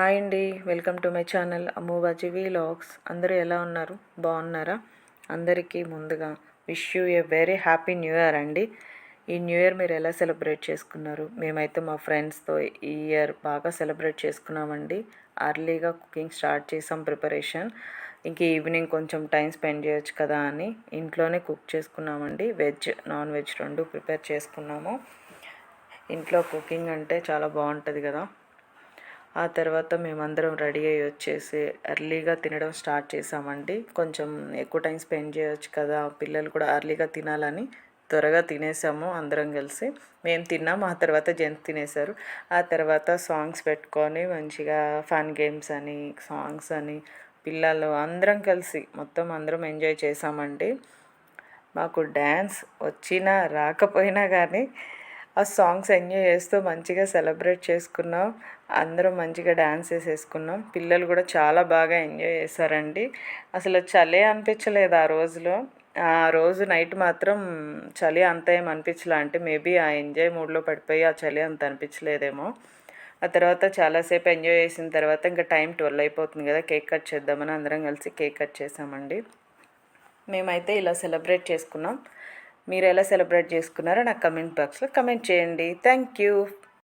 Hi అండి, welcome to my channel Ammubaji vlogs. అందరూ ఎలా ఉన్నారు? బాగున్నారా? అందరికీ ముందుగా wish you a very happy new year అండి. ఈ న్యూ ఇయర్ మీరు ఎలా సెలబ్రేట్ చేసుకున్నారు? మేమైతే మా ఫ్రెండ్స్తో ఈ ఇయర్ బాగా సెలబ్రేట్ చేసుకున్నామండి. అర్లీగా కుకింగ్ స్టార్ట్ చేసాం, ప్రిపరేషన్. ఇంక ఈవినింగ్ కొంచెం టైం స్పెండ్ చేయొచ్చు కదా అని ఇంట్లోనే కుక్ చేసుకున్నామండి. వెజ్, నాన్ వెజ్ రెండు ప్రిపేర్ చేసుకున్నాము. ఇంట్లో కుకింగ్ అంటే చాలా బాగుంటుంది కదా. ఆ తర్వాత మేమందరం రెడీ అయ్యి వచ్చేసి ఎర్లీగా తినడం స్టార్ట్ చేసామండి. కొంచెం ఎక్కువ టైం స్పెండ్ చేయొచ్చు కదా, పిల్లలు కూడా ఎర్లీగా తినాలని త్వరగా తినేసాము అందరం కలిసి. మేము తిన్నాము, ఆ తర్వాత జెంట్స్ తినేశారు. ఆ తర్వాత సాంగ్స్ పెట్టుకొని మంచిగా ఫన్ గేమ్స్ అని, సాంగ్స్ అని, పిల్లలు అందరం కలిసి మొత్తం అందరం ఎంజాయ్ చేసామండి. మాకు డ్యాన్స్ వచ్చినా రాకపోయినా కానీ ఆ సాంగ్స్ ఎంజాయ్ చేస్తూ మంచిగా సెలబ్రేట్ చేసుకున్నాం. అందరం మంచిగా డ్యాన్స్ వేసేసుకున్నాం. పిల్లలు కూడా చాలా బాగా ఎంజాయ్ చేశారండి. అసలు చలి అనిపించలేదు ఆ రోజులో. ఆ రోజు నైట్ మాత్రం చలి అంత ఏం అనిపించలే. అంటే మేబీ ఆ ఎంజాయ్ మూడ్లో పడిపోయి ఆ చలి అంత అనిపించలేదేమో. ఆ తర్వాత చాలాసేపు ఎంజాయ్ చేసిన తర్వాత ఇంకా టైం 12 అయిపోతుంది కదా, కేక్ కట్ చేద్దామని అందరం కలిసి కేక్ కట్ చేసామండి. మేమైతే ఇలా సెలబ్రేట్ చేసుకున్నాం. మీరు ఎలా సెలబ్రేట్ చేసుకున్నారో నాకు కమెంట్ బాక్స్లో కమెంట్ చేయండి. Thank you.